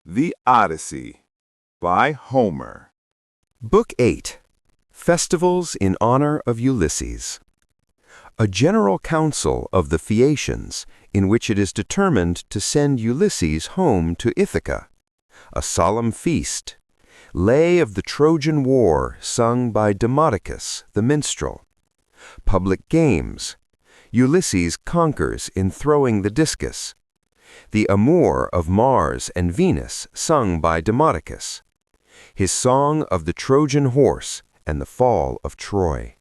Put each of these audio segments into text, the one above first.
The Odyssey by Homer. Book 8. Festivals in Honor of Ulysses. A general council of the Phaeacians, in which it is determined to send Ulysses home to Ithaca. A solemn feast. Lay of the Trojan War sung by Demodocus, the minstrel. Public games. Ulysses conquers in throwing the discus. The amour of Mars and Venus sung by Demodocus. His song of the Trojan horse and the fall of Troy.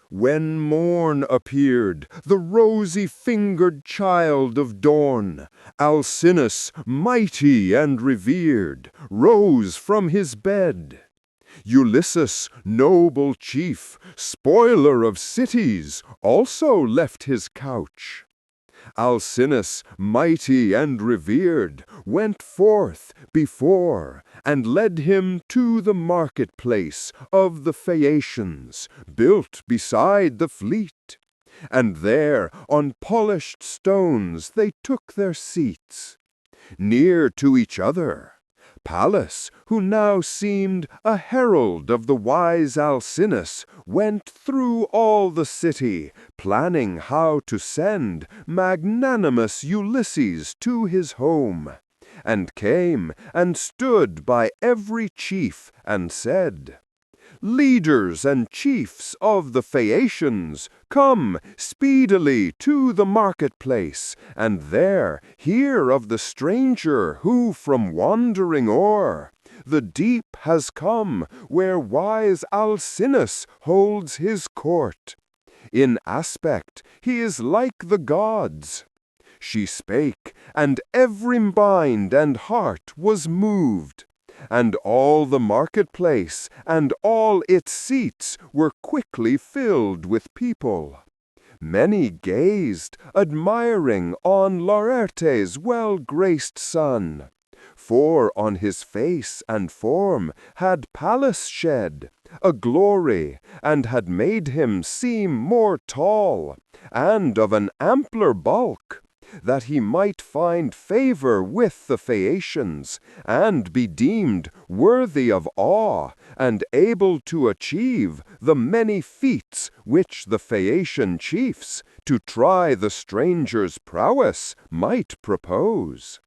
When morn appeared, the rosy-fingered child of dawn, Alcinous, mighty and revered, rose from his bed. Ulysses, noble chief, spoiler of cities, also left his couch. Alcinous, mighty and revered, went forth before, and led him to the marketplace of the Phaeacians, built beside the fleet. And there, on polished stones, they took their seats, near to each other. Pallas, who now seemed a herald of the wise Alcinous, went through all the city, planning how to send magnanimous Ulysses to his home, and came and stood by every chief and said, "Leaders and chiefs of the Phaeacians, come speedily to the marketplace, and there hear of the stranger who from wandering o'er the deep has come, where wise Alcinous holds his court. In aspect he is like the gods." She spake, and every mind and heart was moved. And all the marketplace and all its seats were quickly filled with people. Many gazed, admiring, on Laertes' well-graced son. For on his face and form had Pallas shed a glory, and had made him seem more tall, and of an ampler bulk, that he might find favor with the Phaeacians, and be deemed worthy of awe, and able to achieve the many feats which the Phaeacian chiefs, to try the stranger's prowess, might propose.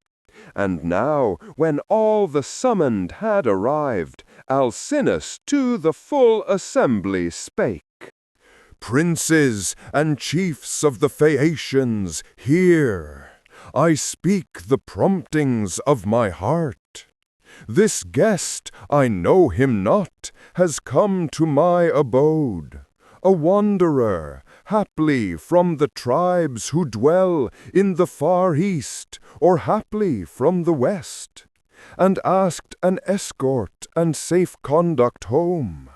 And now, when all the summoned had arrived, Alcinous to the full assembly spake. "Princes and chiefs of the Phaeacians, hear! I speak the promptings of my heart. This guest, I know him not, has come to my abode, a wanderer, haply from the tribes who dwell in the far east, or haply from the west, and asked an escort and safe conduct home.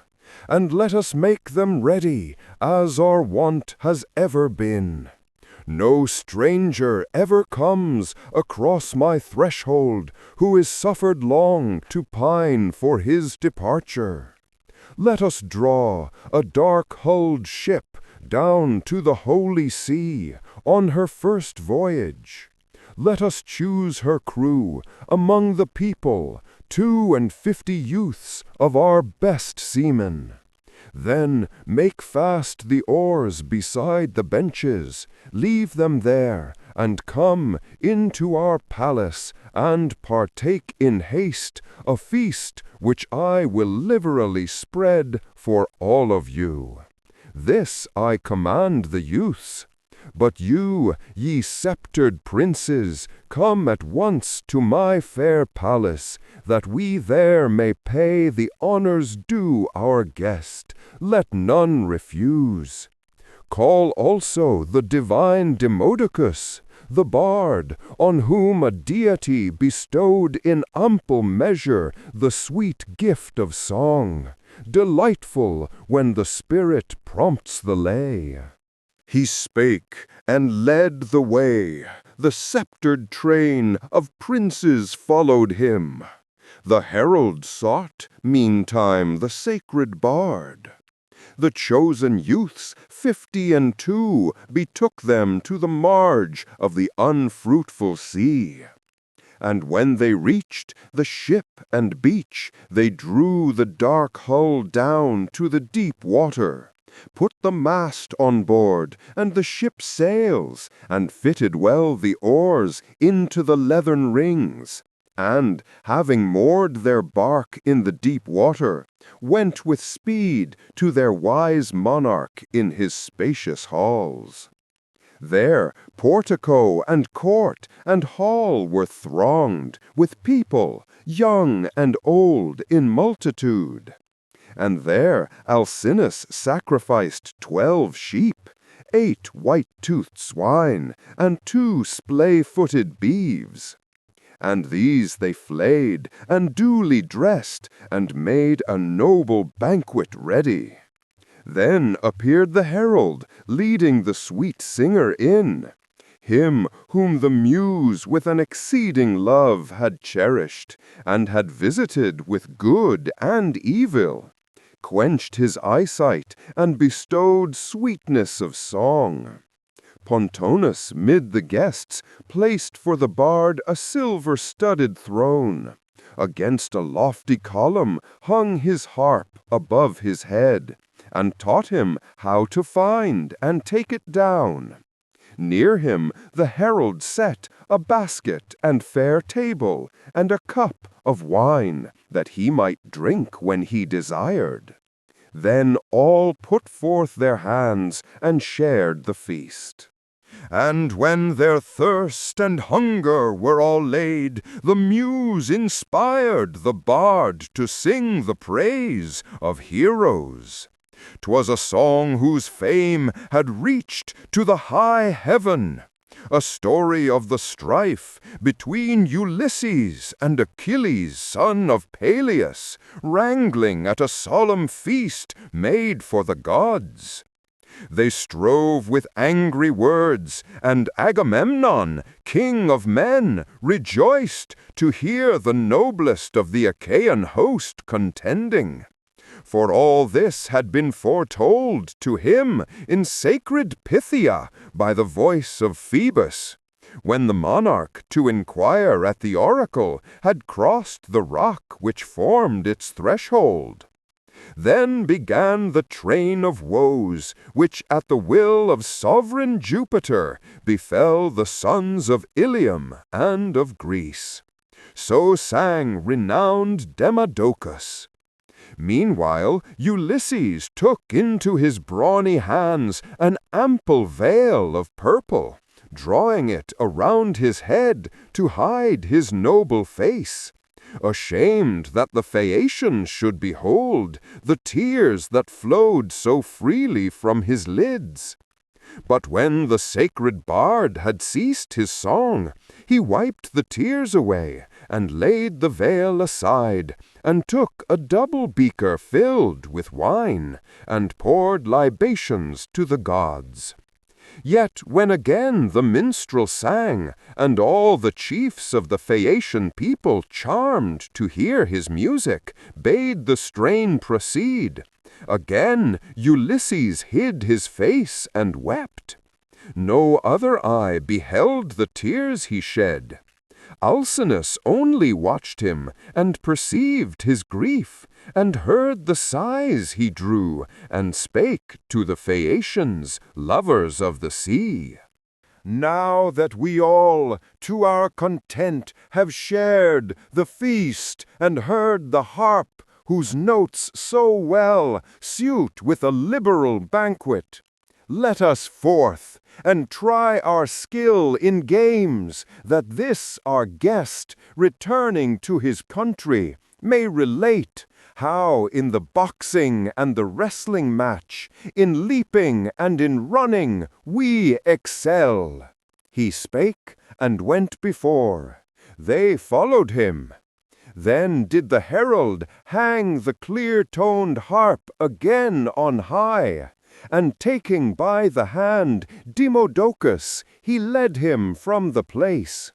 And let us make them ready, as our wont has ever been. No stranger ever comes across my threshold who is suffered long to pine for his departure. Let us draw a dark-hulled ship down to the holy sea on her first voyage. Let us choose her crew among the people, 52 youths of our best seamen. Then make fast the oars beside the benches, leave them there, and come into our palace, and partake in haste a feast which I will liberally spread for all of you. This I command the youths. But you, ye sceptred princes, come at once to my fair palace, that we there may pay the honors due our guest. Let none refuse. Call also the divine Demodocus, the bard, on whom a deity bestowed in ample measure the sweet gift of song, delightful when the spirit prompts the lay. He spake, and led the way. The sceptred train of princes followed him. The herald sought, meantime, the sacred bard. The chosen youths, 52, betook them to the marge of the unfruitful sea. And when they reached the ship and beach, they drew the dark hull down to the deep water, put the mast on board and the ship's sails, and fitted well the oars into the leathern rings, and, having moored their bark in the deep water, went with speed to their wise monarch in his spacious halls. There portico and court and hall were thronged with people, young and old in multitude. And there Alcinous sacrificed 12 sheep, 8 white-toothed swine, and 2 splay-footed beeves. And these they flayed, and duly dressed, and made a noble banquet ready. Then appeared the herald, leading the sweet singer in, him whom the Muse with an exceeding love had cherished, and had visited with good and evil, quenched his eyesight, and bestowed sweetness of song. Pontonus mid the guests placed for the bard a silver-studded throne. Against a lofty column hung his harp above his head, and taught him how to find and take it down. Near him the herald set a basket and fair table, and a cup of wine, that he might drink when he desired. Then all put forth their hands and shared the feast. And when their thirst and hunger were all laid, the Muse inspired the bard to sing the praise of heroes. 'Twas a song whose fame had reached to the high heaven, a story of the strife between Ulysses and Achilles, son of Peleus, wrangling at a solemn feast made for the gods. They strove with angry words, and Agamemnon, king of men, rejoiced to hear the noblest of the Achaean host contending. For all this had been foretold to him in sacred Pythia by the voice of Phoebus, when the monarch, to inquire at the oracle, had crossed the rock which formed its threshold. Then began the train of woes, which at the will of sovereign Jupiter befell the sons of Ilium and of Greece. So sang renowned Demodocus. Meanwhile Ulysses took into his brawny hands an ample veil of purple, drawing it around his head to hide his noble face, ashamed that the Phaeacians should behold the tears that flowed so freely from his lids. But when the sacred bard had ceased his song, he wiped the tears away, and laid the veil aside, and took a double beaker filled with wine, and poured libations to the gods. Yet when again the minstrel sang, and all the chiefs of the Phaeacian people, charmed to hear his music, bade the strain proceed, again Ulysses hid his face and wept. No other eye beheld the tears he shed. Alcinous only watched him, and perceived his grief, and heard the sighs he drew, and spake to the Phaeacians, lovers of the sea. Now that we all, to our content, have shared the feast, and heard the harp, whose notes so well suit with a liberal banquet, let us forth, and try our skill in games, that this our guest, returning to his country, may relate how in the boxing and the wrestling match, in leaping and in running, we excel. He spake, and went before. They followed him. Then did the herald hang the clear-toned harp again on high, and taking by the hand Demodocus, he led him from the place,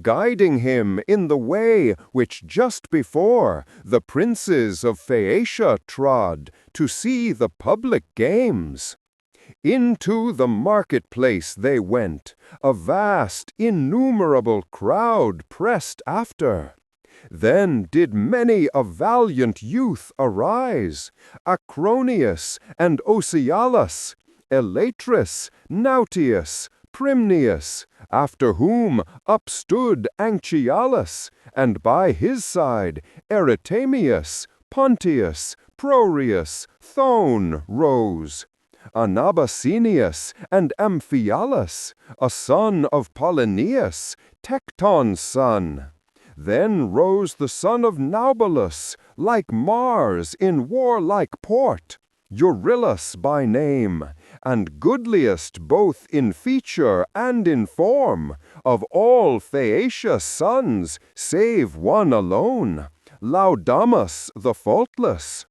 guiding him in the way which just before the princes of Phaeacia trod to see the public games. Into the marketplace they went, a vast, innumerable crowd pressed after. Then did many a valiant youth arise, Acroneus and Ocealus, Elatris, Nautius, Primnius, after whom upstood Anchialus, and by his side Erytamius, Pontius, Proreus, Thone rose. Anabasinius and Amphialus, a son of Polyneus, Tecton's son. Then rose the son of Naubolus, like Mars in warlike port, Euryalus by name, and goodliest both in feature and in form, of all Phaeacia's sons, save one alone, Laodamas the faultless.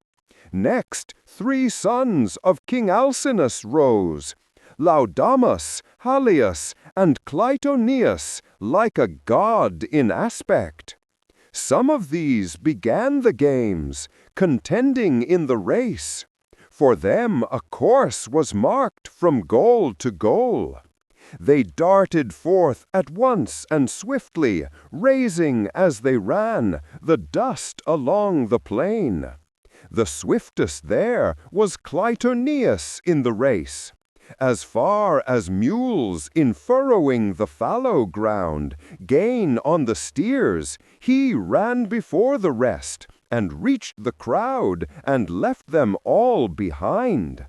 Next, 3 sons of King Alcinous rose, Laodamas, Halius, and Clytoneus, like a god in aspect. Some of these began the games, contending in the race. For them a course was marked from goal to goal. They darted forth at once and swiftly, raising as they ran the dust along the plain. The swiftest there was Clytoneus in the race. As far as mules in furrowing the fallow ground gain on the steers, he ran before the rest, and reached the crowd, and left them all behind.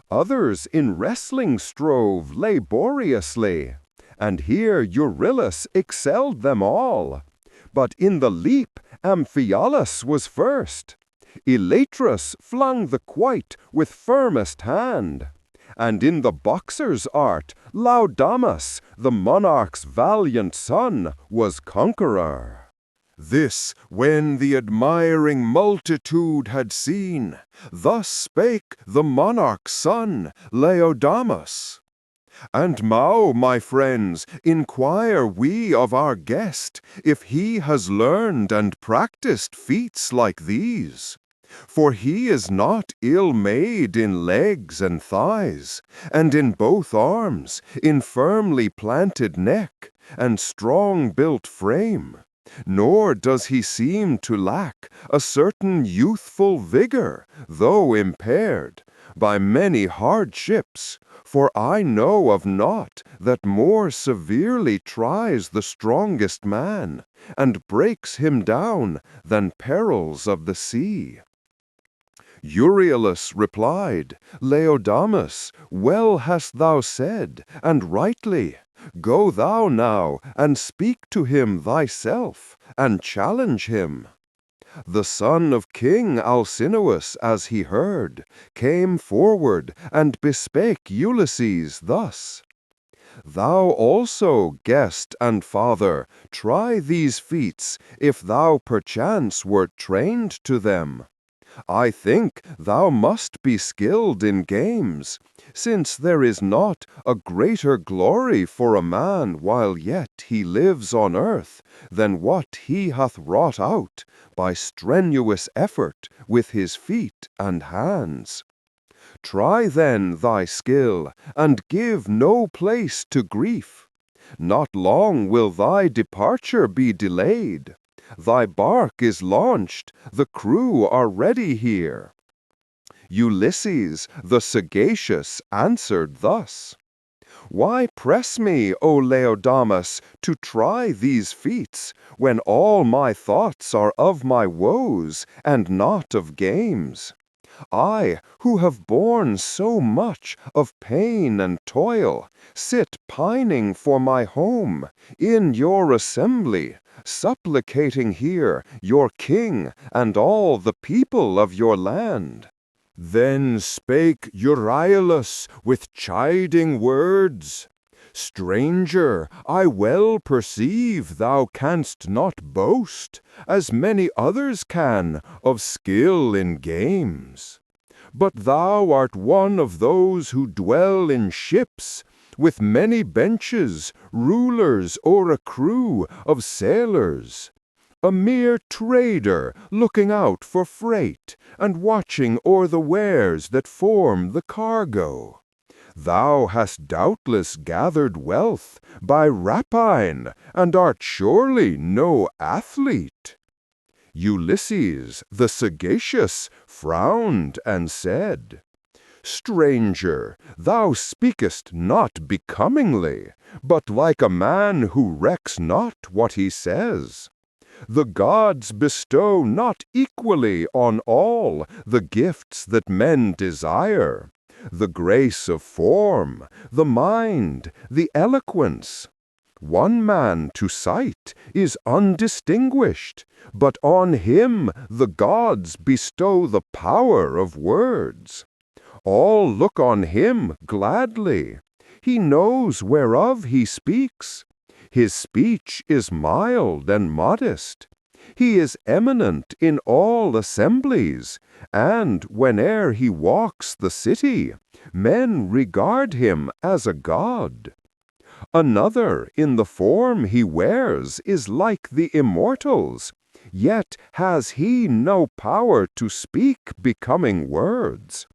Others in wrestling strove laboriously, and here Euryalus excelled them all. But in the leap Amphialus was first. Elatris flung the quoit with firmest hand. And in the boxer's art, Laodamas, the monarch's valiant son, was conqueror. This, when the admiring multitude had seen, thus spake the monarch's son, Laodamas. And now, my friends, inquire we of our guest, if he has learned and practiced feats like these. For he is not ill-made in legs and thighs, and in both arms, in firmly planted neck, and strong-built frame. Nor does he seem to lack a certain youthful vigor, though impaired by many hardships, for I know of naught that more severely tries the strongest man, and breaks him down than perils of the sea. Euryalus replied, Laodamas, well hast thou said, and rightly. Go thou now, and speak to him thyself, and challenge him. The son of King Alcinous, as he heard, came forward, and bespake Ulysses thus. Thou also, guest and father, try these feats, if thou perchance wert trained to them. I think thou must be skilled in games, since there is not a greater glory for a man while yet he lives on earth than what he hath wrought out by strenuous effort with his feet and hands. Try then thy skill, and give no place to grief. Not long will thy departure be delayed. Thy bark is launched, the crew are ready here. Ulysses, the sagacious, answered thus. Why press me, O Laodamas, to try these feats, when all my thoughts are of my woes, and not of games? I, who have borne so much of pain and toil, sit pining for my home, in your assembly, supplicating here your king and all the people of your land. Then spake Euryalus with chiding words, Stranger, I well perceive thou canst not boast, as many others can, of skill in games. But thou art one of those who dwell in ships, with many benches, rulers o'er a crew of sailors. A mere trader looking out for freight, and watching o'er the wares that form the cargo. Thou hast doubtless gathered wealth by rapine, and art surely no athlete." Ulysses, the sagacious, frowned and said, "Stranger, thou speakest not becomingly, but like a man who recks not what he says. The gods bestow not equally on all the gifts that men desire, the grace of form, the mind, the eloquence. One man to cite is undistinguished, but on him the gods bestow the power of words. All look on him gladly. He knows whereof he speaks. His speech is mild and modest. He is eminent in all assemblies, and whene'er he walks the city, men regard him as a god. Another in the form he wears is like the immortals, yet has he no power to speak becoming words.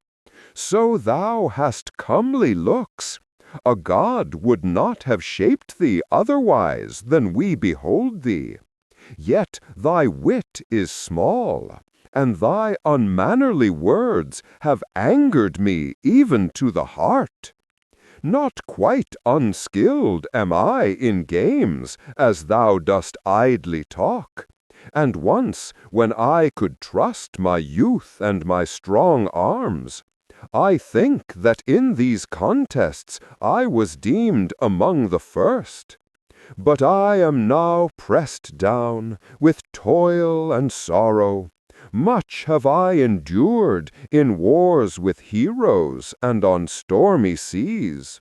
So thou hast comely looks. A god would not have shaped thee otherwise than we behold thee. Yet thy wit is small, and thy unmannerly words have angered me even to the heart. Not quite unskilled am I in games, as thou dost idly talk. And once, when I could trust my youth and my strong arms, I think that in these contests I was deemed among the first. But I am now pressed down with toil and sorrow. Much have I endured in wars with heroes and on stormy seas.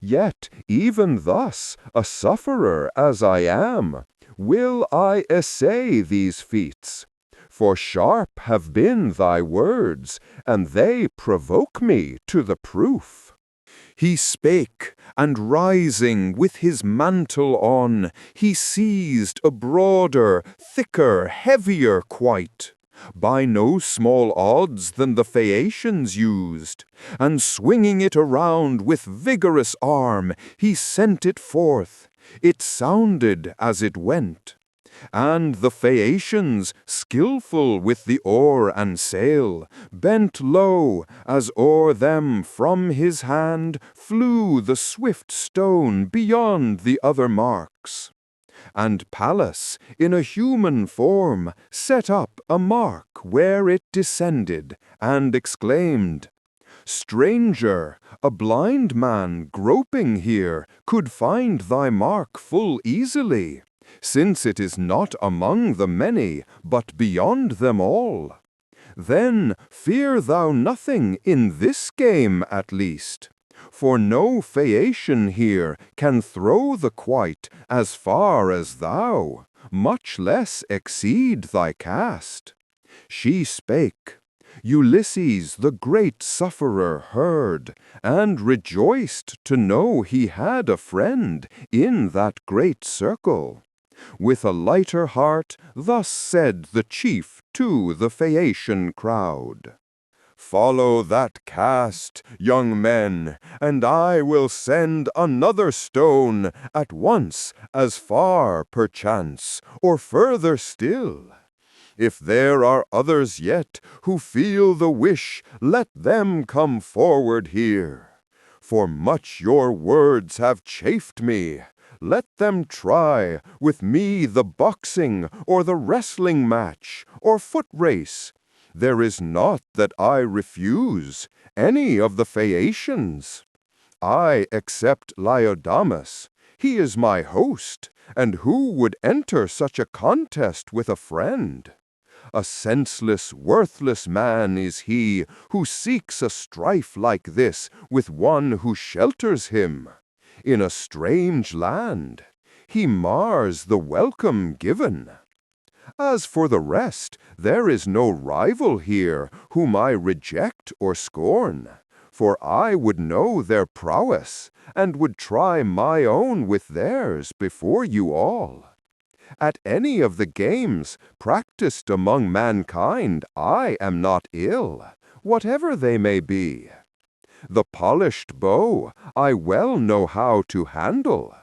Yet even thus, a sufferer as I am, will I essay these feats. For sharp have been thy words, and they provoke me to the proof." He spake, and rising with his mantle on, he seized a broader, thicker, heavier quite, by no small odds than the Phaeacians used, and swinging it around with vigorous arm, he sent it forth. It sounded as it went. And the Phaeacians, skillful with the oar and sail, bent low, as o'er them from his hand flew the swift stone beyond the other marks. And Pallas, in a human form, set up a mark where it descended, and exclaimed, "Stranger, a blind man groping here could find thy mark full easily, since it is not among the many, but beyond them all. Then fear thou nothing in this game at least, for no Phaeacian here can throw the quoit as far as thou, much less exceed thy cast." She spake. Ulysses the great sufferer heard, and rejoiced to know he had a friend in that great circle. With a lighter heart, thus said the chief to the Phaeacian crowd, "Follow that cast, young men, and I will send another stone at once, as far, perchance, or further still. If there are others yet who feel the wish, let them come forward here. For much your words have chafed me. Let them try with me the boxing or the wrestling match or foot race. There is not that I refuse any of the Phaeacians. I accept Laodamas. He is my host, and who would enter such a contest with a friend? A senseless, worthless man is he who seeks a strife like this with one who shelters him. In a strange land, he mars the welcome given. As for the rest, there is no rival here whom I reject or scorn, for I would know their prowess, and would try my own with theirs before you all. At any of the games practiced among mankind, I am not ill, whatever they may be. The polished bow I well know how to handle.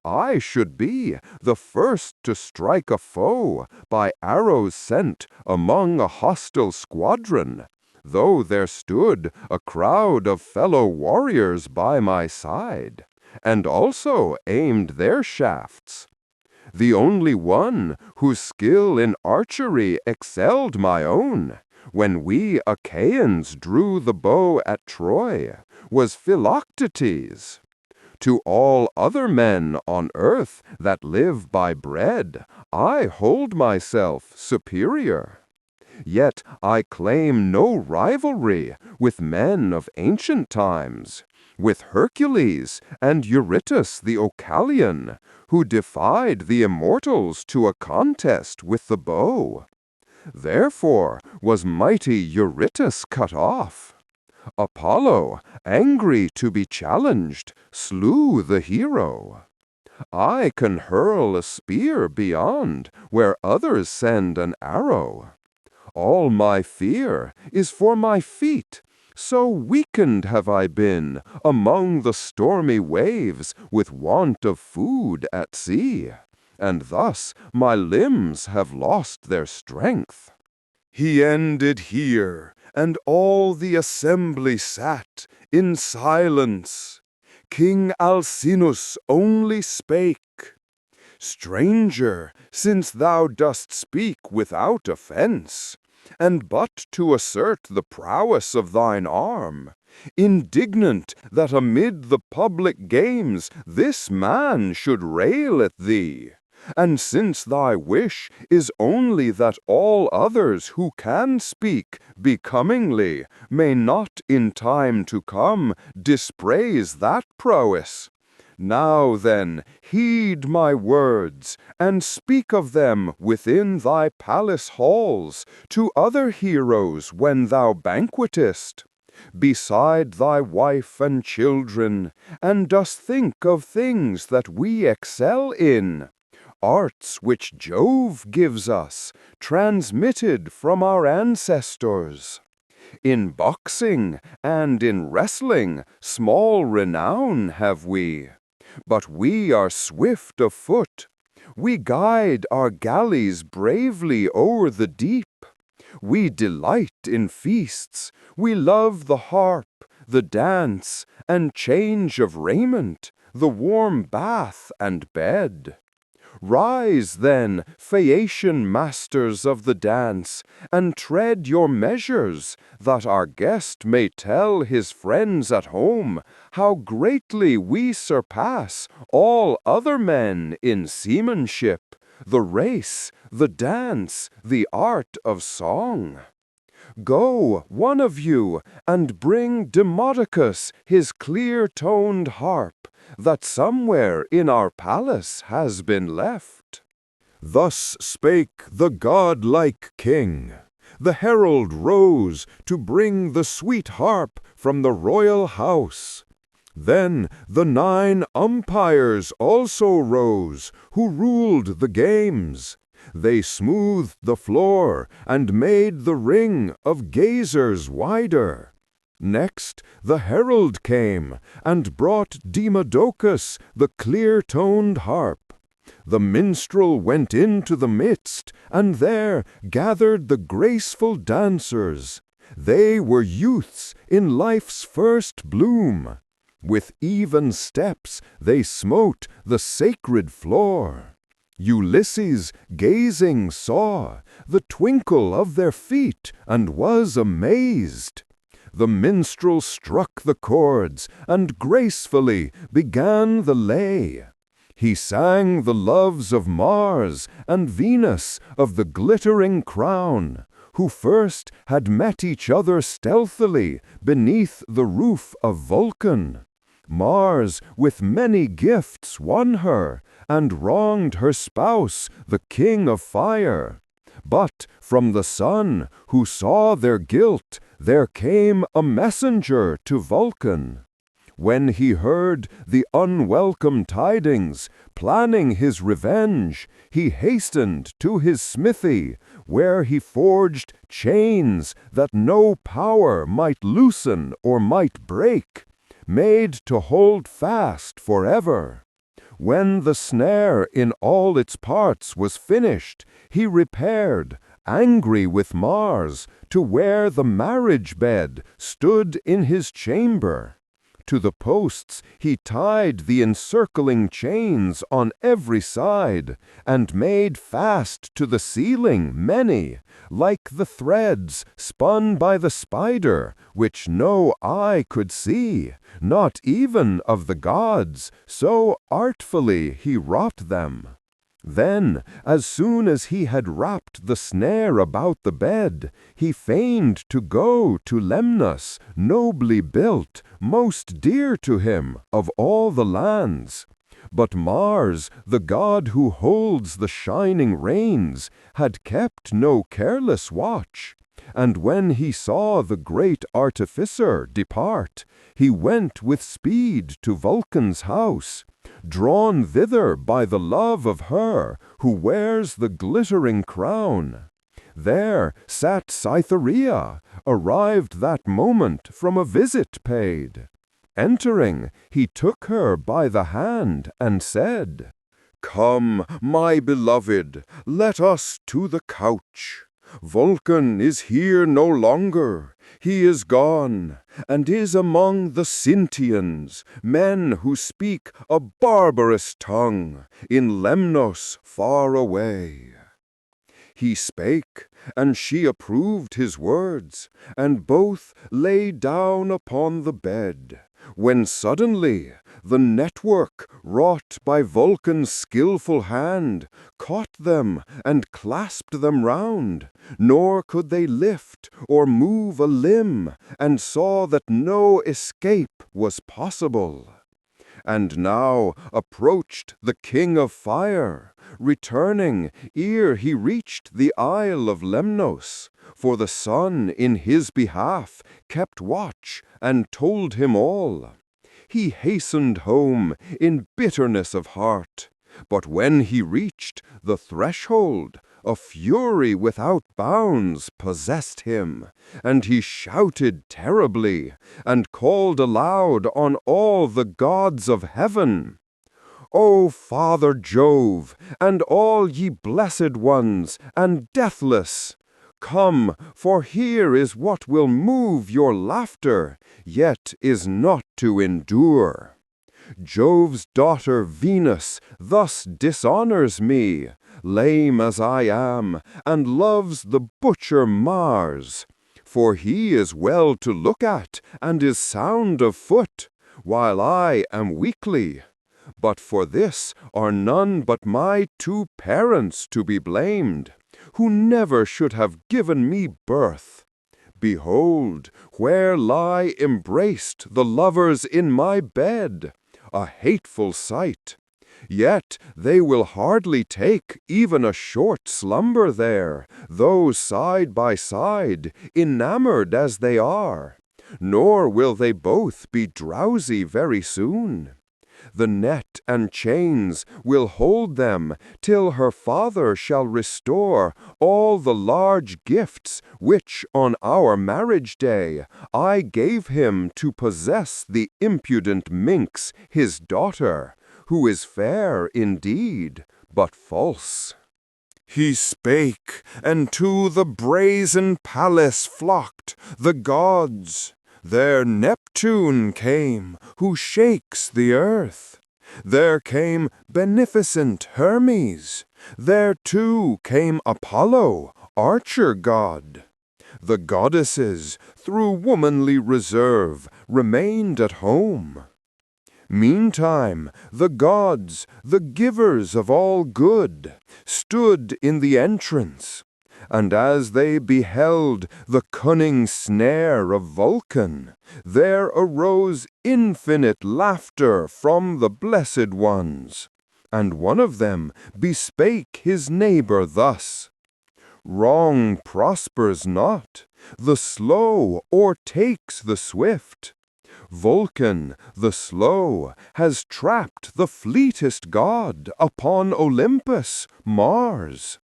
I should be the first to strike a foe by arrows sent among a hostile squadron, though there stood a crowd of fellow warriors by my side, and also aimed their shafts. The only one whose skill in archery excelled my own, when we Achaeans drew the bow at Troy, was Philoctetes. To all other men on earth that live by bread, I hold myself superior. Yet I claim no rivalry with men of ancient times, with Hercules and Eurytus the Oechalian, who defied the immortals to a contest with the bow. Therefore was mighty Eurytus cut off. Apollo, angry to be challenged, slew the hero. I can hurl a spear beyond where others send an arrow. All my fear is for my feet, so weakened have I been among the stormy waves with want of food at sea, and thus my limbs have lost their strength." He ended here, and all the assembly sat in silence. King Alcinous only spake, "Stranger, since thou dost speak without offense, and but to assert the prowess of thine arm, indignant that amid the public games this man should rail at thee, and since thy wish is only that all others who can speak becomingly may not in time to come dispraise that prowess, now then heed my words, and speak of them within thy palace halls to other heroes when thou banquetest, beside thy wife and children, and dost think of things that we excel in, arts which Jove gives us, transmitted from our ancestors. In boxing and in wrestling small renown have we, but we are swift of foot. We guide our galleys bravely o'er the deep. We delight in feasts. We love the harp, the dance, and change of raiment, the warm bath and bed. Rise, then, Phaeacian masters of the dance, and tread your measures, that our guest may tell his friends at home how greatly we surpass all other men in seamanship, the race, the dance, the art of song. Go, one of you, and bring Demodocus his clear-toned harp, that somewhere in our palace has been left." Thus spake the godlike king. The herald rose to bring the sweet harp from the royal house. Then the 9 umpires also rose, who ruled the games. They smoothed the floor and made the ring of gazers wider. Next the herald came and brought Demodocus the clear-toned harp. The minstrel went into the midst, and there gathered the graceful dancers. They were youths in life's first bloom. With even steps they smote the sacred floor. Ulysses, gazing, saw the twinkle of their feet, and was amazed. The minstrel struck the chords, and gracefully began the lay. He sang the loves of Mars and Venus of the glittering crown, who first had met each other stealthily beneath the roof of Vulcan. Mars with many gifts won her, and wronged her spouse, the king of fire. But from the sun, who saw their guilt, there came a messenger to Vulcan. When he heard the unwelcome tidings, planning his revenge, he hastened to his smithy, where he forged chains that no power might loosen or might break, made to hold fast forever. When the snare in all its parts was finished, he repaired, angry with Mars, to where the marriage bed stood in his chamber. To the posts he tied the encircling chains on every side, and made fast to the ceiling many, like the threads spun by the spider, which no eye could see, not even of the gods, so artfully he wrought them. Then, as soon as he had wrapped the snare about the bed, he feigned to go to Lemnos, nobly built, most dear to him of all the lands. But Mars, the god who holds the shining reins, had kept no careless watch. And when he saw the great artificer depart, he went with speed to Vulcan's house, drawn thither by the love of her who wears the glittering crown. There sat Cytherea, arrived that moment from a visit paid. Entering, he took her by the hand and said, "Come, my beloved, let us to the couch. Vulcan is here no longer, he is gone, and is among the Sintians, men who speak a barbarous tongue, in Lemnos far away." He spake, and she approved his words, and both lay down upon the bed, when suddenly the network, wrought by Vulcan's skillful hand, caught them and clasped them round, nor could they lift or move a limb, and saw that no escape was possible. And now approached the king of fire, returning ere he reached the isle of Lemnos, for the sun in his behalf kept watch and told him all. He hastened home in bitterness of heart, but when he reached the threshold, a fury without bounds possessed him, and he shouted terribly, and called aloud on all the gods of heaven. "O Father Jove, and all ye blessed ones, and deathless! Come, for here is what will move your laughter, yet is not to endure. Jove's daughter Venus thus dishonors me, lame as I am, and loves the butcher Mars. For he is well to look at, and is sound of foot, while I am weakly. But for this are none but my two parents to be blamed, who never should have given me birth. Behold, where lie embraced the lovers in my bed, a hateful sight. Yet they will hardly take even a short slumber there, though side by side, enamored as they are. Nor will they both be drowsy very soon. The net and chains will hold them till her father shall restore all the large gifts which on our marriage day I gave him to possess the impudent minx his daughter, who is fair indeed, but false." He spake, and to the brazen palace flocked the gods. There Neptune came, who shakes the earth. There came beneficent Hermes. There too came Apollo, archer god. The goddesses, through womanly reserve, remained at home. Meantime, the gods, the givers of all good, stood in the entrance, and as they beheld the cunning snare of Vulcan, there arose infinite laughter from the blessed ones, and one of them bespake his neighbor thus: "Wrong prospers not, the slow o'ertakes the swift. Vulcan, the slow, has trapped the fleetest god upon Olympus, Mars.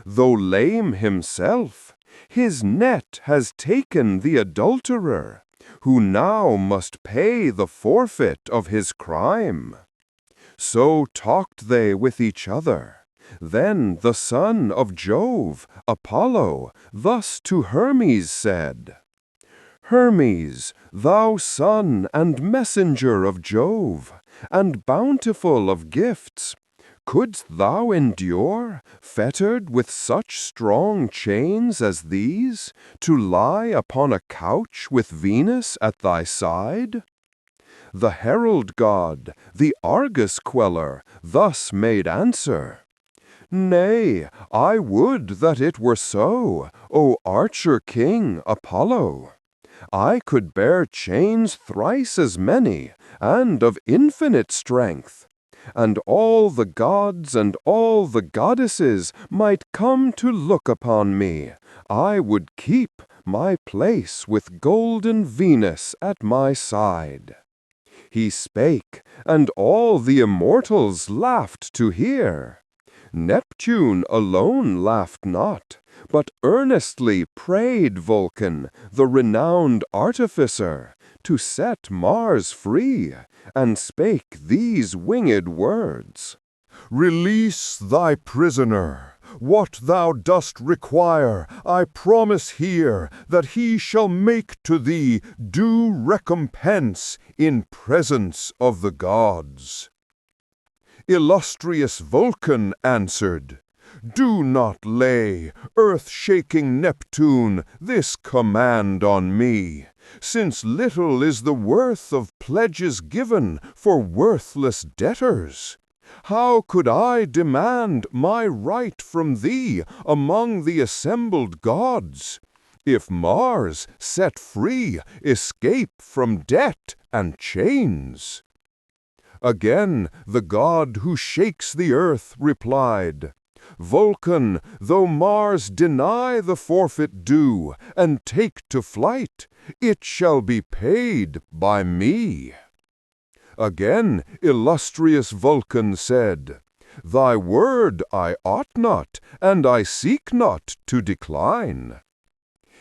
Though lame himself, his net has taken the adulterer, who now must pay the forfeit of his crime. So talked they with each other. Then the son of Jove, Apollo, thus to Hermes said, Hermes, thou son and messenger of Jove, and bountiful of gifts, couldst thou endure, fettered with such strong chains as these, to lie upon a couch with Venus at thy side? The herald god, the Argus queller, thus made answer, Nay, I would that it were so, O archer king Apollo. I could bear chains thrice as many, and of infinite strength, and all the gods and all the goddesses might come to look upon me. I would keep my place with golden Venus at my side. He spake, and all the immortals laughed to hear. Neptune alone laughed not, but earnestly prayed Vulcan, the renowned artificer, to set Mars free, and spake these winged words. Release thy prisoner. What thou dost require, I promise here, that he shall make to thee due recompense in presence of the gods. Illustrious Vulcan answered, Do not lay, earth-shaking Neptune, this command on me, since little is the worth of pledges given for worthless debtors. How could I demand my right from thee among the assembled gods, if Mars, set free, escape from debt and chains? Again the god who shakes the earth replied, Vulcan, though Mars deny the forfeit due and take to flight, it shall be paid by me. Again illustrious Vulcan said, Thy word I ought not, and I seek not to decline.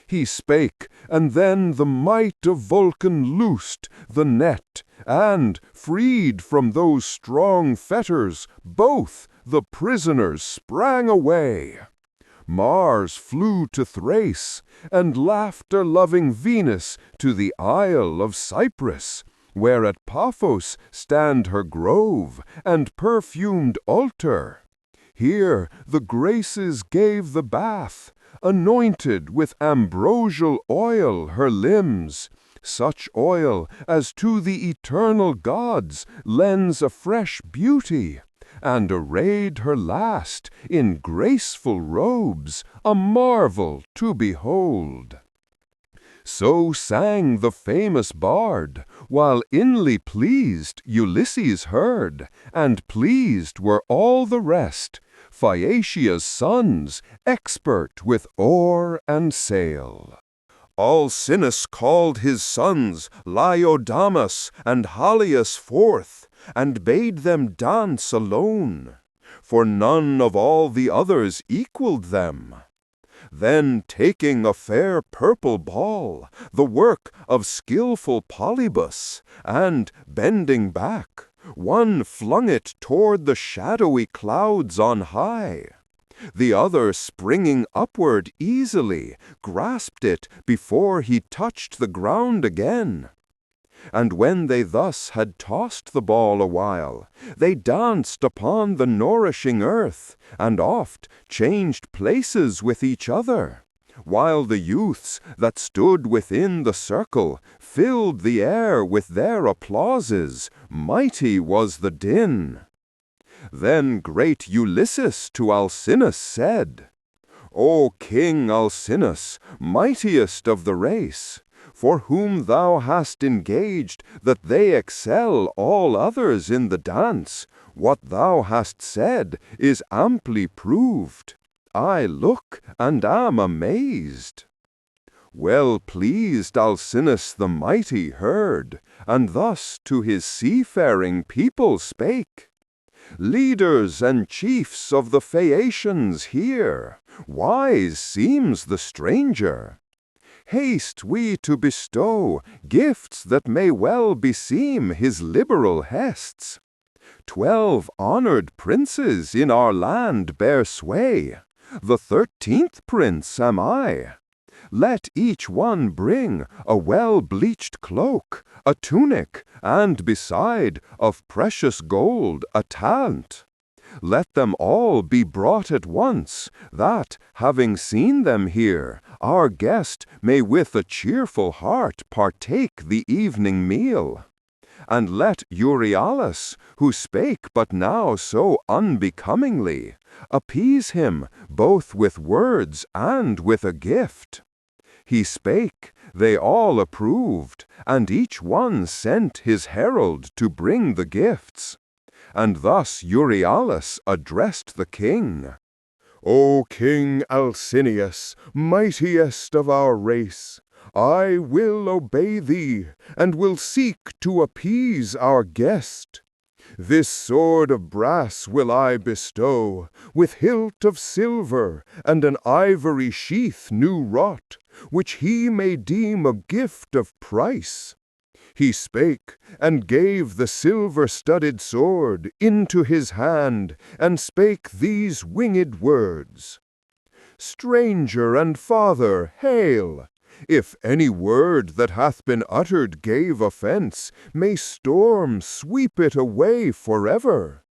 He spake, and then the might of Vulcan loosed the net, and, freed from those strong fetters, both the prisoners sprang away. Mars flew to Thrace, and laughter-loving Venus to the Isle of Cyprus, where at Paphos stand her grove and perfumed altar. Here the Graces gave the bath, anointed with ambrosial oil her limbs, such oil as to the eternal gods lends a fresh beauty, and arrayed her last in graceful robes, a marvel to behold. So sang the famous bard, while inly pleased Ulysses heard, and pleased were all the rest, Phaeacia's sons, expert with oar and sail. Alcinous called his sons Laodamas and Halius forth, and bade them dance alone, for none of all the others equaled them. Then taking a fair purple ball, the work of skillful Polybus, and, bending back, one flung it toward the shadowy clouds on high. The other, springing upward easily, grasped it before he touched the ground again. And when they thus had tossed the ball a while, they danced upon the nourishing earth, and oft changed places with each other, while the youths that stood within the circle filled the air with their applauses. Mighty was the din. Then great Ulysses to Alcinous said, O King Alcinous, mightiest of the race, for whom thou hast engaged that they excel all others in the dance, what thou hast said is amply proved. I look and am amazed. Well pleased Alcinous the mighty heard, and thus to his seafaring people spake: Leaders and chiefs of the Phaeacians, hear, wise seems the stranger. Haste we to bestow gifts that may well beseem his liberal hests. 12 honored princes in our land bear sway, the 13th prince am I. Let each one bring a well-bleached cloak, a tunic, and beside, of precious gold, a talent. Let them all be brought at once, that, having seen them here, our guest may with a cheerful heart partake the evening meal. And let Euryalus, who spake but now so unbecomingly, appease him both with words and with a gift. He spake, they all approved, and each one sent his herald to bring the gifts. And thus Euryalus addressed the king: O King Alcinous, mightiest of our race, I will obey thee, and will seek to appease our guest. This sword of brass will I bestow, with hilt of silver, and an ivory sheath new wrought, which he may deem a gift of price. He spake, and gave the silver-studded sword into his hand, and spake these winged words: Stranger and father, hail! If any word that hath been uttered gave offense, may storm sweep it away forever.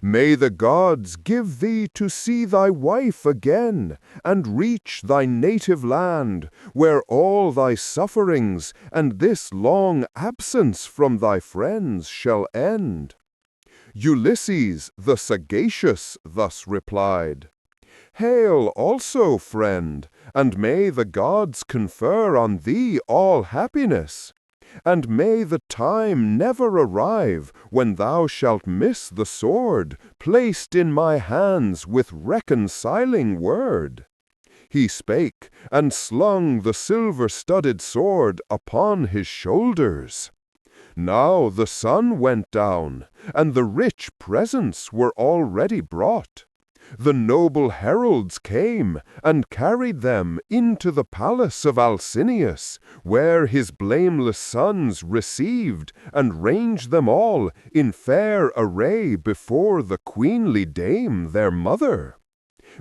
May the gods give thee to see thy wife again, and reach thy native land, where all thy sufferings and this long absence from thy friends shall end. Ulysses the sagacious thus replied: Hail also, friend, and may the gods confer on thee all happiness. And may the time never arrive when thou shalt miss the sword placed in my hands with reconciling word. He spake, and slung the silver-studded sword upon his shoulders. Now the sun went down, and the rich presents were already brought. The noble heralds came, and carried them into the palace of Alcinous, where his blameless sons received, and ranged them all in fair array before the queenly dame their mother.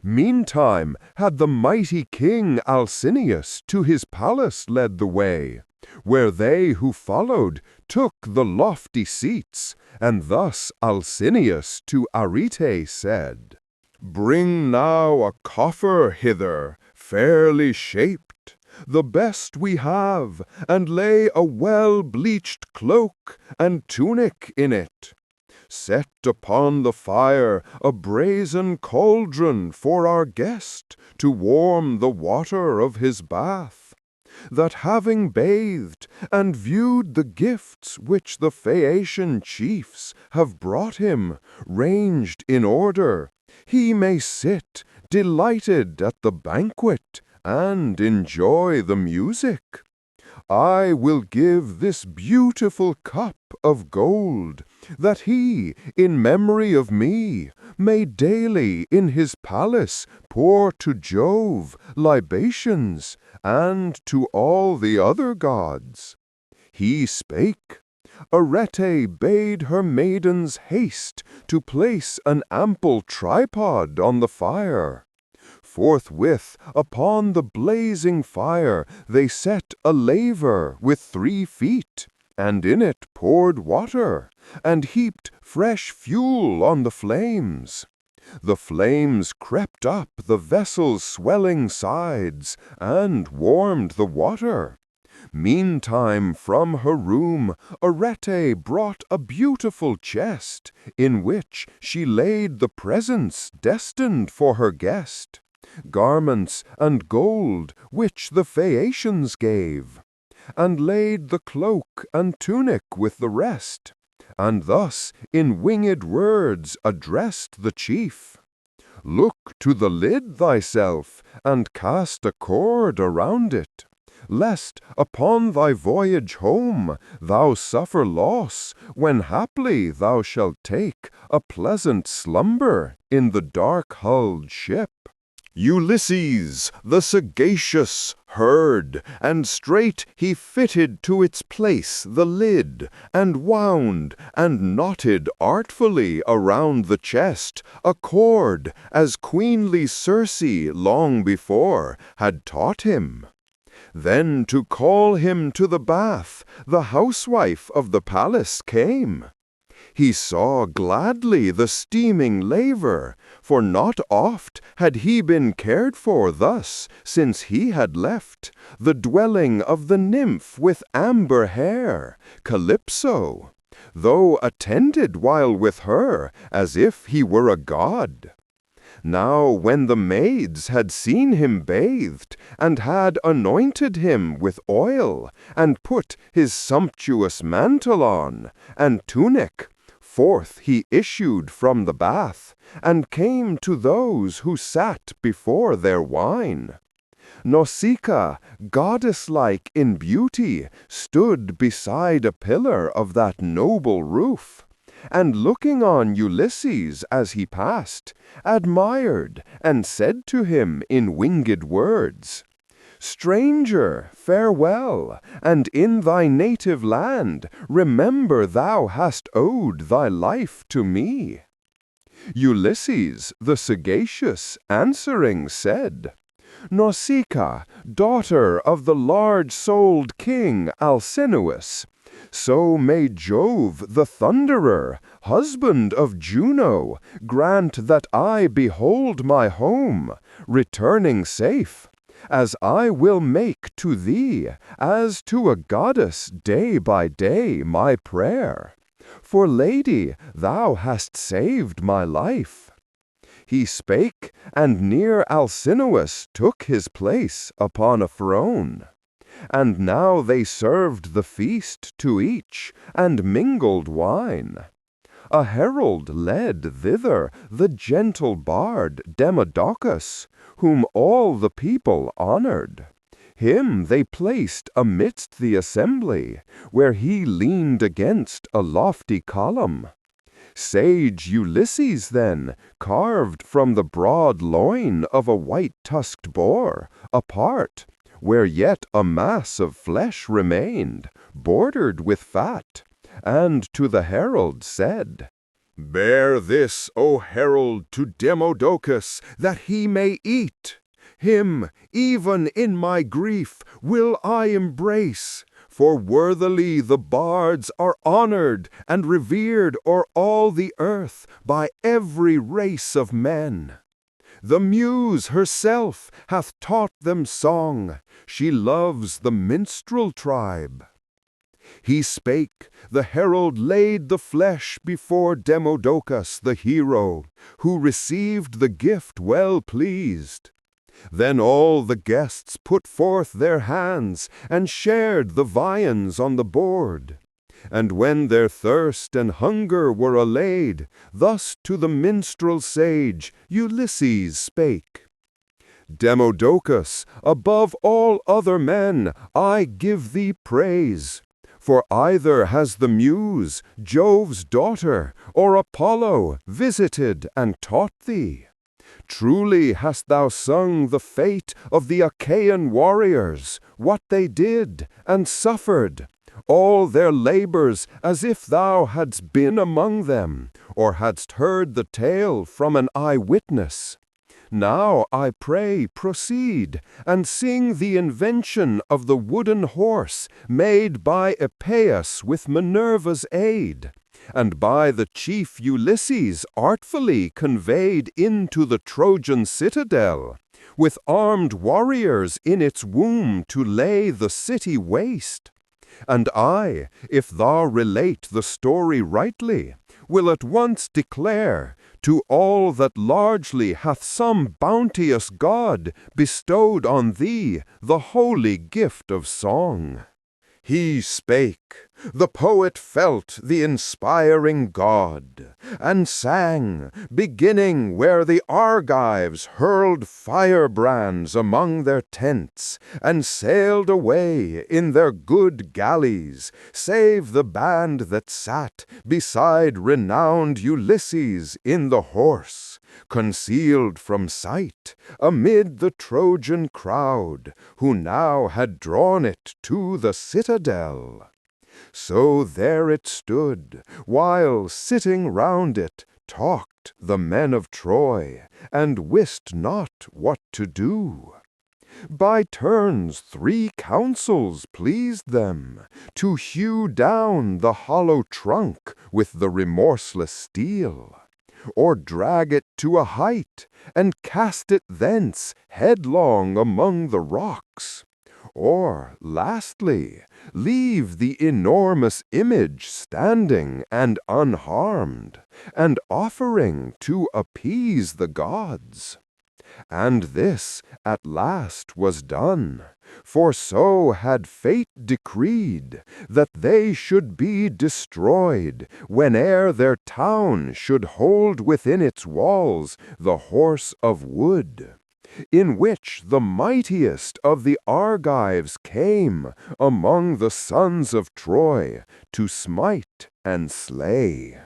Meantime had the mighty king Alcinous to his palace led the way, where they who followed took the lofty seats, and thus Alcinous to Arete said: Bring now a coffer hither, fairly shaped, the best we have, and lay a well-bleached cloak and tunic in it. Set upon the fire a brazen cauldron for our guest, to warm the water of his bath, that having bathed and viewed the gifts which the Phaeacian chiefs have brought him, ranged in order, he may sit delighted at the banquet, and enjoy the music. I will give this beautiful cup of gold, that he, in memory of me, may daily in his palace pour to Jove libations, and to all the other gods. He spake. Arete bade her maidens haste to place an ample tripod on the fire. Forthwith upon the blazing fire they set a laver with 3 feet, and in it poured water, and heaped fresh fuel on the flames. The flames crept up the vessel's swelling sides, and warmed the water. Meantime from her room Arete brought a beautiful chest, in which she laid the presents destined for her guest, garments and gold which the Phaeacians gave, and laid the cloak and tunic with the rest, and thus in winged words addressed the chief: Look to the lid thyself, and cast a cord around it, lest, upon thy voyage home, thou suffer loss, when haply thou shalt take a pleasant slumber in the dark-hulled ship. Ulysses, the sagacious, heard, and straight he fitted to its place the lid, and wound and knotted artfully around the chest a cord, as queenly Circe long before had taught him. Then to call him to the bath, the housewife of the palace came. He saw gladly the steaming laver, for not oft had he been cared for thus since he had left the dwelling of the nymph with amber hair, Calypso, though attended while with her as if he were a god. Now when the maids had seen him bathed, and had anointed him with oil, and put his sumptuous mantle on, and tunic, forth he issued from the bath, and came to those who sat before their wine. Nausicaa, goddess-like in beauty, stood beside a pillar of that noble roof, and looking on Ulysses as he passed, admired, and said to him in winged words, "Stranger, farewell, and in thy native land remember thou hast owed thy life to me." Ulysses, the sagacious, answering said, "Nausicaa, daughter of the large-souled king Alcinous, so may Jove the Thunderer, husband of Juno, grant that I behold my home, returning safe, as I will make to thee, as to a goddess day by day my prayer. For, lady, thou hast saved my life." He spake, and near Alcinous took his place upon a throne. And now they served the feast to each, and mingled wine. A herald led thither the gentle bard Demodocus, whom all the people honored. Him they placed amidst the assembly, where he leaned against a lofty column. Sage Ulysses then, carved from the broad loin of a white-tusked boar, apart, where yet a mass of flesh remained, bordered with fat, and to the herald said, "Bear this, O herald, to Demodocus, that he may eat. Him, even in my grief, will I embrace, for worthily the bards are honored and revered o'er all the earth by every race of men. The Muse herself hath taught them song, she loves the minstrel tribe." He spake, the herald laid the flesh before Demodocus the hero, who received the gift well pleased. Then all the guests put forth their hands, and shared the viands on the board. And when their thirst and hunger were allayed, thus to the minstrel sage Ulysses spake, "Demodocus, above all other men, I give thee praise. For either has the Muse, Jove's daughter, or Apollo, visited and taught thee. Truly hast thou sung the fate of the Achaean warriors, what they did and suffered, all their labors, as if thou hadst been among them, or hadst heard the tale from an eyewitness. Now, I pray, proceed, and sing the invention of the wooden horse made by Epeius with Minerva's aid, and by the chief Ulysses artfully conveyed into the Trojan citadel, with armed warriors in its womb to lay the city waste. And I, if thou relate the story rightly, will at once declare to all that largely hath some bounteous god bestowed on thee the holy gift of song. He spake, the poet felt the inspiring God, and sang, beginning where the Argives hurled firebrands among their tents, and sailed away in their good galleys, save the band that sat beside renowned Ulysses in the horse, concealed from sight amid the Trojan crowd, who now had drawn it to the citadel. So there it stood, while sitting round it talked the men of Troy, and wist not what to do. By turns 3 counsels pleased them, to hew down the hollow trunk with the remorseless steel, or drag it to a height, and cast it thence headlong among the rocks, or, lastly, leave the enormous image standing and unharmed, and offering to appease the gods. And this at last was done, for so had fate decreed, that they should be destroyed whene'er their town should hold within its walls the horse of wood, in which the mightiest of the Argives came among the sons of Troy to smite and slay.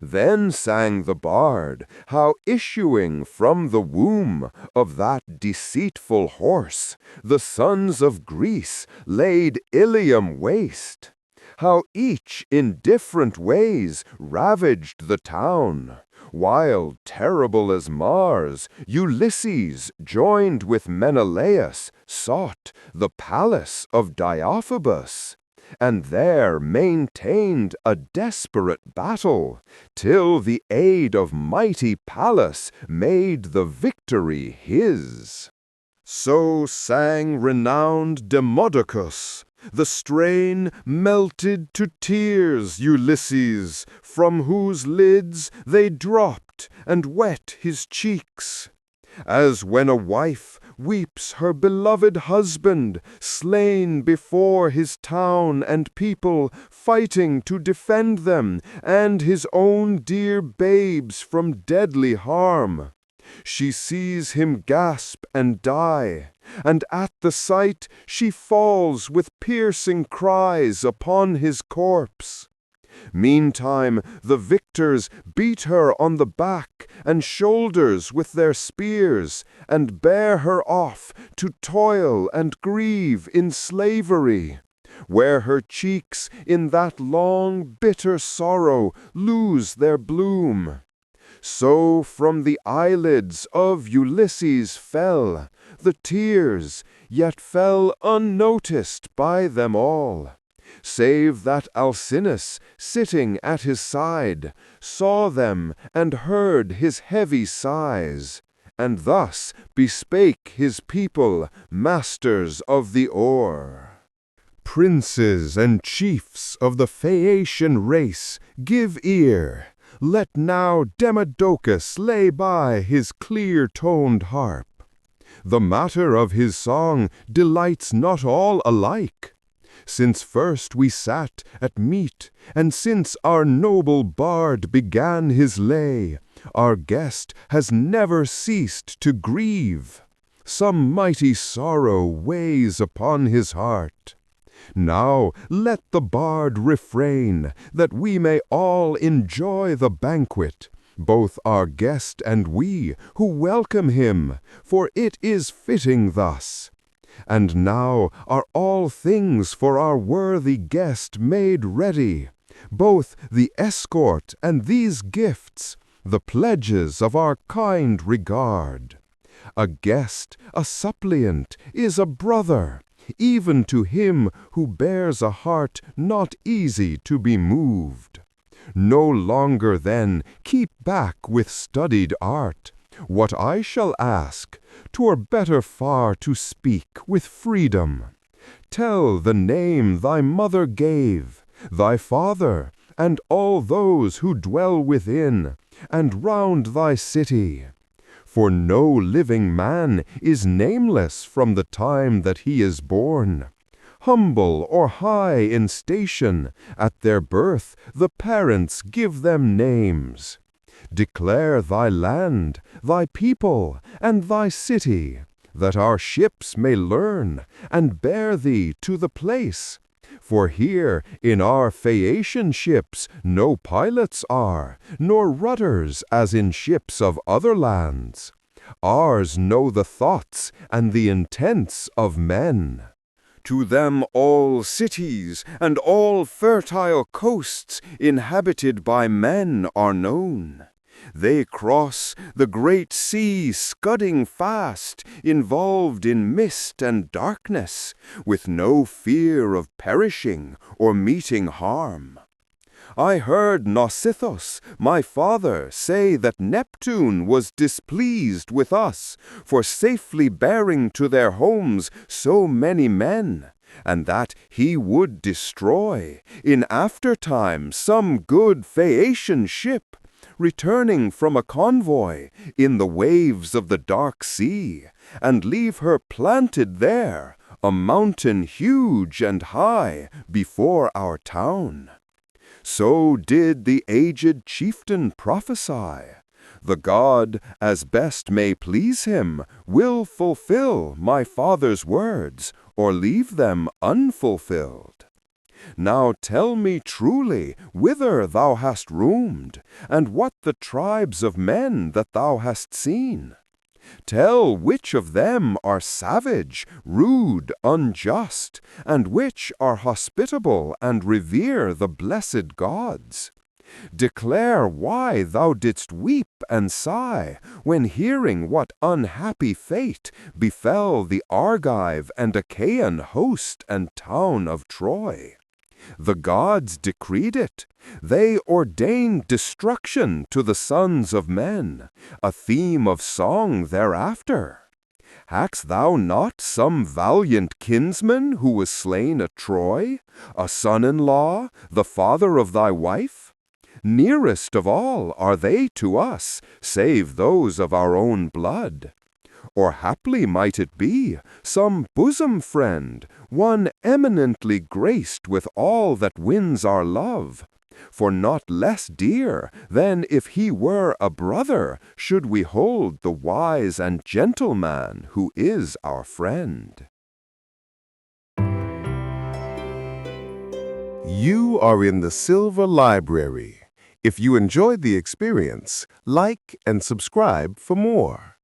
Then sang the bard how, issuing from the womb of that deceitful horse, the sons of Greece laid Ilium waste, how each in different ways ravaged the town, while, terrible as Mars, Ulysses, joined with Menelaus, sought the palace of Deiphobus, and there maintained a desperate battle, till the aid of mighty Pallas made the victory his. So sang renowned Demodocus, the strain melted to tears Ulysses, from whose lids they dropped and wet his cheeks. As when a wife weeps her beloved husband, slain before his town and people, fighting to defend them, and his own dear babes from deadly harm. She sees him gasp and die, and at the sight she falls with piercing cries upon his corpse. Meantime the victors beat her on the back and shoulders with their spears, and bear her off to toil and grieve in slavery, where her cheeks in that long bitter sorrow lose their bloom. So from the eyelids of Ulysses fell the tears, yet fell unnoticed by them all, save that Alcinous, sitting at his side, saw them and heard his heavy sighs, and thus bespake his people, masters of the oar. Princes and chiefs of the Phaeacian race, give ear. Let now Demodocus lay by his clear-toned harp. The matter of his song delights not all alike. Since first we sat at meat, and since our noble bard began his lay, our guest has never ceased to grieve. Some mighty sorrow weighs upon his heart. Now let the bard refrain, that we may all enjoy the banquet, both our guest and we who welcome him, for it is fitting thus. And now are all things for our worthy guest made ready, both the escort and these gifts, the pledges of our kind regard. A guest, a suppliant, is a brother, even to him who bears a heart not easy to be moved. No longer then keep back with studied art what I shall ask. 'Twere better far to speak with freedom. Tell the name thy mother gave, thy father, and all those who dwell within, and round thy city. For no living man is nameless from the time that he is born. humble or high in station, at their birth the parents give them names. Declare thy land, thy people, and thy city, that our ships may learn, and bear thee to the place. For here in our Phaeacian ships no pilots are, nor rudders as in ships of other lands. Ours know the thoughts and the intents of men. To them all cities and all fertile coasts inhabited by men are known. They cross the great sea scudding fast, involved in mist and darkness, with no fear of perishing or meeting harm. I heard Nausithous, my father, say that Neptune was displeased with us for safely bearing to their homes so many men, and that he would destroy, in aftertime, some good Phaeacian ship, returning from a convoy in the waves of the dark sea, and leave her planted there, a mountain huge and high, before our town. So did the aged chieftain prophesy. The god, as best may please him, will fulfill my father's words, or leave them unfulfilled. Now tell me truly whither thou hast roamed, and what the tribes of men that thou hast seen. Tell which of them are savage, rude, unjust, and which are hospitable and revere the blessed gods. Declare why thou didst weep and sigh when hearing what unhappy fate befell the Argive and Achaean host and town of Troy. The gods decreed it. They ordained destruction to the sons of men, a theme of song thereafter. Hadst thou not some valiant kinsman who was slain at Troy, a son-in-law, the father of thy wife? Nearest of all are they to us, save those of our own blood. Or haply might it be some bosom friend, one eminently graced with all that wins our love, for not less dear than if he were a brother should we hold the wise and gentle man who is our friend. You are in the Silver Library. If you enjoyed the experience, like and subscribe for more.